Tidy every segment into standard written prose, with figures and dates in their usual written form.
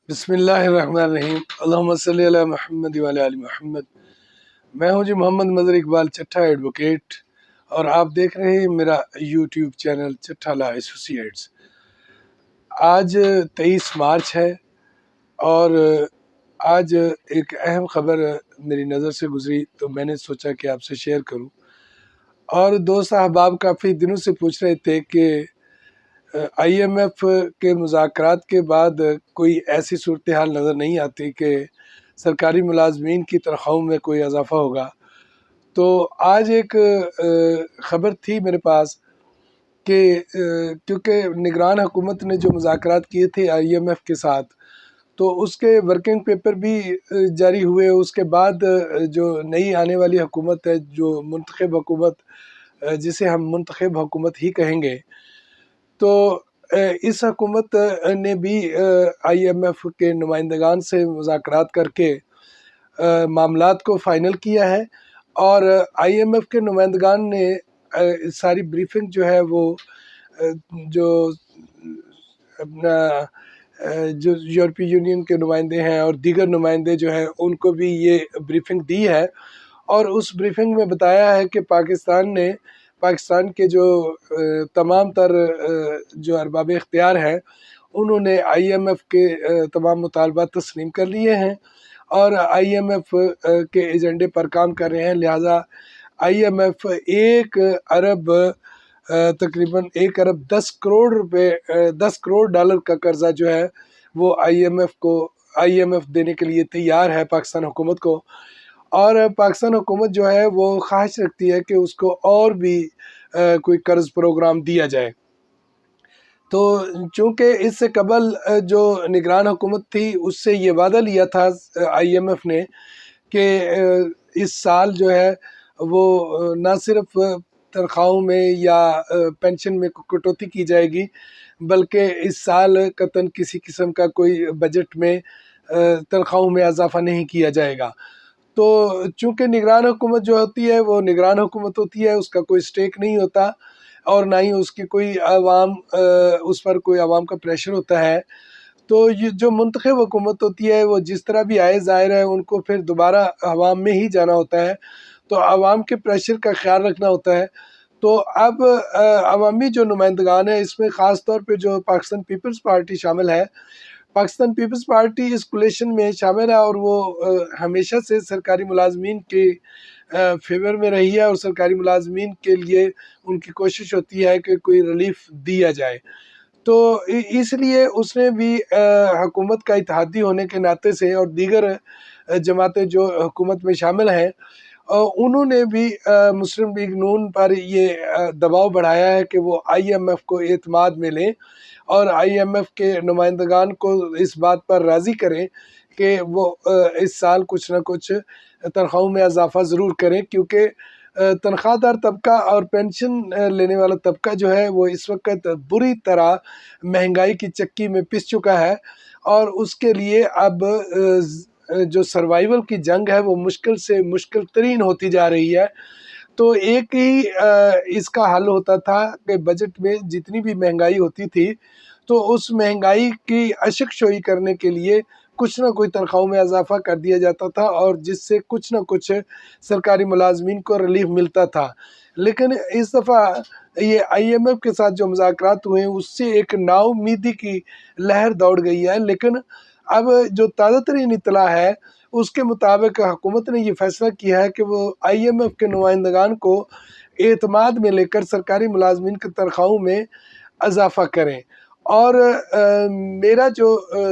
بسم اللہ الرحمن الرحیم، اللہم صلی علی محمد وعلی آل محمد۔ میں ہوں جی محمد مظہر اقبال چٹھا ایڈوکیٹ، اور آپ دیکھ رہے ہیں میرا یوٹیوب چینل چٹھا لا ایسوسیٹس۔ آج 23 مارچ ہے اور آج ایک اہم خبر میری نظر سے گزری تو میں نے سوچا کہ آپ سے شیئر کروں۔ اور دوست احباب کافی دنوں سے پوچھ رہے تھے کہ آئی ایم ایف کے مذاکرات کے بعد کوئی ایسی صورتحال نظر نہیں آتی کہ سرکاری ملازمین کی تنخواہوں میں کوئی اضافہ ہوگا۔ تو آج ایک خبر تھی میرے پاس کہ کیونکہ نگران حکومت نے جو مذاکرات کیے تھے آئی ایم ایف کے ساتھ، تو اس کے ورکنگ پیپر بھی جاری ہوئے۔ اس کے بعد جو نئی آنے والی حکومت ہے، جو منتخب حکومت، جسے ہم منتخب حکومت ہی کہیں گے، تو اس حکومت نے بھی آئی ایم ایف کے نمائندگان سے مذاکرات کر کے معاملات کو فائنل کیا ہے، اور آئی ایم ایف کے نمائندگان نے ساری بریفنگ جو ہے وہ جو اپنا جو یورپی یونین کے نمائندے ہیں اور دیگر نمائندے جو ہیں ان کو بھی یہ بریفنگ دی ہے، اور اس بریفنگ میں بتایا ہے کہ پاکستان کے جو تمام تر جو ارباب اختیار ہیں انہوں نے آئی ایم ایف کے تمام مطالبات تسلیم کر لیے ہیں اور آئی ایم ایف کے ایجنڈے پر کام کر رہے ہیں۔ لہٰذا آئی ایم ایف تقریباً 1 ارب 10 کروڑ روپے 10 کروڑ ڈالر کا قرضہ جو ہے وہ آئی ایم ایف دینے کے لیے تیار ہے پاکستان حکومت کو، اور پاکستان حکومت جو ہے وہ خواہش رکھتی ہے کہ اس کو اور بھی کوئی قرض پروگرام دیا جائے۔ تو چونکہ اس سے قبل جو نگران حکومت تھی اس سے یہ وعدہ لیا تھا آئی ایم ایف نے کہ اس سال جو ہے وہ نہ صرف تنخواہوں میں یا پینشن میں کٹوتی کی جائے گی، بلکہ اس سال قطعاً کسی قسم کا کوئی بجٹ میں تنخواہوں میں اضافہ نہیں کیا جائے گا۔ تو چونکہ نگران حکومت جو ہوتی ہے وہ نگران حکومت ہوتی ہے، اس کا کوئی سٹیک نہیں ہوتا اور نہ ہی اس کی کوئی اس پر کوئی عوام کا پریشر ہوتا ہے، تو یہ جو منتخب حکومت ہوتی ہے وہ جس طرح بھی آئے ظاہر ہے ان کو پھر دوبارہ عوام میں ہی جانا ہوتا ہے، تو عوام کے پریشر کا خیال رکھنا ہوتا ہے۔ تو اب عوامی جو نمائندگان ہیں اس میں خاص طور پہ جو پاکستان پیپلز پارٹی شامل ہے، پاکستان پیپلز پارٹی اس کولیشن میں شامل ہے، اور وہ ہمیشہ سے سرکاری ملازمین کے فیور میں رہی ہے، اور سرکاری ملازمین کے لیے ان کی کوشش ہوتی ہے کہ کوئی ریلیف دیا جائے۔ تو اس لیے اس نے بھی حکومت کا اتحادی ہونے کے ناطے سے اور دیگر جماعتیں جو حکومت میں شامل ہیں انہوں نے بھی مسلم لیگ نون پر یہ دباؤ بڑھایا ہے کہ وہ آئی ایم ایف کو اعتماد میں لیں اور آئی ایم ایف کے نمائندگان کو اس بات پر راضی کریں کہ وہ اس سال کچھ نہ کچھ تنخواہوں میں اضافہ ضرور کریں، کیونکہ تنخواہ دار طبقہ اور پینشن لینے والا طبقہ جو ہے وہ اس وقت بری طرح مہنگائی کی چکی میں پس چکا ہے، اور اس کے لیے اب جو سروائیول کی جنگ ہے وہ مشکل سے مشکل ترین ہوتی جا رہی ہے۔ تو ایک ہی اس کا حل ہوتا تھا کہ بجٹ میں جتنی بھی مہنگائی ہوتی تھی تو اس مہنگائی کی اشک شوئی کرنے کے لیے کچھ نہ کوئی تنخواہوں میں اضافہ کر دیا جاتا تھا، اور جس سے کچھ نہ کچھ سرکاری ملازمین کو ریلیف ملتا تھا۔ لیکن اس دفعہ یہ آئی ایم ایف کے ساتھ جو مذاکرات ہوئے ہیں اس سے ایک نا امیدی کی لہر دوڑ گئی ہے، لیکن اب جو تازہ ترین اطلاع ہے اس کے مطابق حکومت نے یہ فیصلہ کیا ہے کہ وہ آئی ایم ایف کے نمائندگان کو اعتماد میں لے کر سرکاری ملازمین کی تنخواہوں میں اضافہ کریں۔ اور میرا جو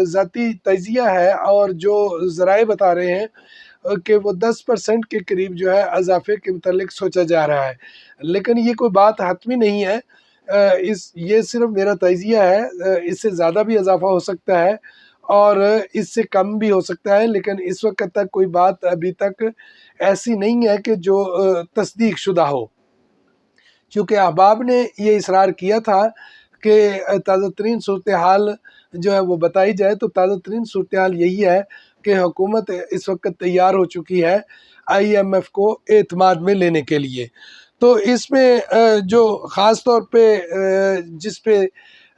ذاتی تجزیہ ہے اور جو ذرائع بتا رہے ہیں کہ وہ 10% کے قریب جو ہے اضافے کے متعلق سوچا جا رہا ہے، لیکن یہ کوئی بات حتمی نہیں ہے، یہ صرف میرا تجزیہ ہے، اس سے زیادہ بھی اضافہ ہو سکتا ہے اور اس سے کم بھی ہو سکتا ہے، لیکن اس وقت تک کوئی بات ابھی تک ایسی نہیں ہے کہ جو تصدیق شدہ ہو، کیونکہ احباب نے یہ اصرار کیا تھا کہ تازہ ترین صورتحال جو ہے وہ بتائی جائے۔ تو تازہ ترین صورتحال یہی ہے کہ حکومت اس وقت تیار ہو چکی ہے آئی ایم ایف کو اعتماد میں لینے کے لیے۔ تو اس میں جو خاص طور پہ جس پہ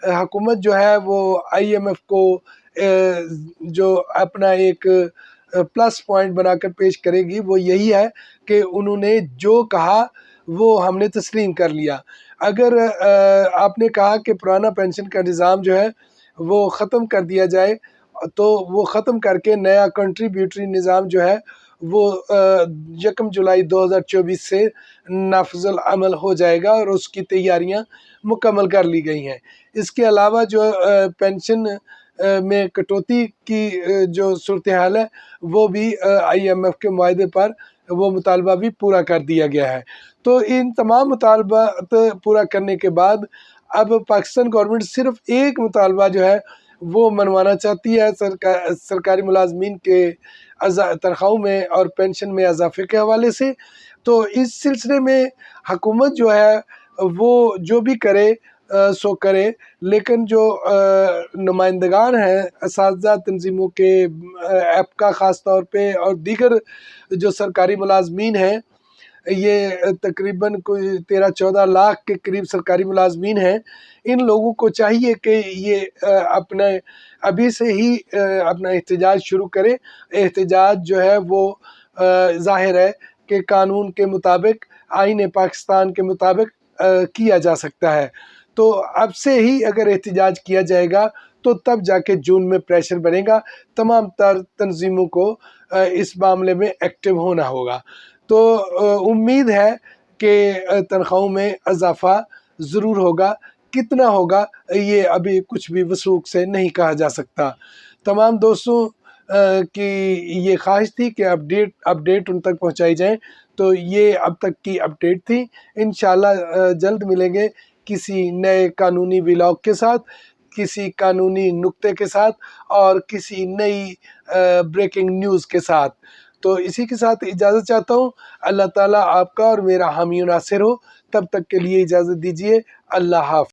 حکومت جو ہے وہ آئی ایم ایف کو جو اپنا ایک پلس پوائنٹ بنا کر پیش کرے گی وہ یہی ہے کہ انہوں نے جو کہا وہ ہم نے تسلیم کر لیا۔ اگر آپ نے کہا کہ پرانا پینشن کا نظام جو ہے وہ ختم کر دیا جائے تو وہ ختم کر کے نیا کنٹریبیوٹری نظام جو ہے وہ 1 جولائی 2024 سے نافذ العمل ہو جائے گا اور اس کی تیاریاں مکمل کر لی گئی ہیں۔ اس کے علاوہ جو پینشن میں کٹوتی کی جو صورتحال ہے وہ بھی IMF کے معاہدے پر وہ مطالبہ بھی پورا کر دیا گیا ہے۔ تو ان تمام مطالبات پورا کرنے کے بعد اب پاکستان گورنمنٹ صرف ایک مطالبہ جو ہے وہ منوانا چاہتی ہے سرکاری ملازمین کے تنخواہوں میں اور پینشن میں اضافے کے حوالے سے۔ تو اس سلسلے میں حکومت جو ہے وہ جو بھی کرے سو کرے، لیکن جو نمائندگان ہیں اساتذہ تنظیموں کے ایپکا خاص طور پہ اور دیگر جو سرکاری ملازمین ہیں، یہ تقریباً کوئی 13-14 لاکھ کے قریب سرکاری ملازمین ہیں، ان لوگوں کو چاہیے کہ یہ اپنے ابھی سے ہی اپنا احتجاج شروع کرے۔ احتجاج جو ہے وہ ظاہر ہے کہ قانون کے مطابق، آئین پاکستان کے مطابق کیا جا سکتا ہے۔ تو اب سے ہی اگر احتجاج کیا جائے گا تو تب جا کے جون میں پریشر بنے گا، تمام تر تنظیموں کو اس معاملے میں ایکٹیو ہونا ہوگا۔ تو امید ہے کہ تنخواہوں میں اضافہ ضرور ہوگا، کتنا ہوگا یہ ابھی کچھ بھی وثوق سے نہیں کہا جا سکتا۔ تمام دوستوں کی یہ خواہش تھی کہ اپڈیٹ ان تک پہنچائی جائیں، تو یہ اب تک کی اپڈیٹ تھی۔ انشاءاللہ جلد ملیں گے کسی نئے قانونی ولاگ کے ساتھ، کسی قانونی نکتے کے ساتھ اور کسی نئی بریکنگ نیوز کے ساتھ۔ تو اسی کے ساتھ اجازت چاہتا ہوں۔ اللہ تعالیٰ آپ کا اور میرا حامی و ناصر ہو۔ تب تک کے لیے اجازت دیجیے۔ اللہ حافظ۔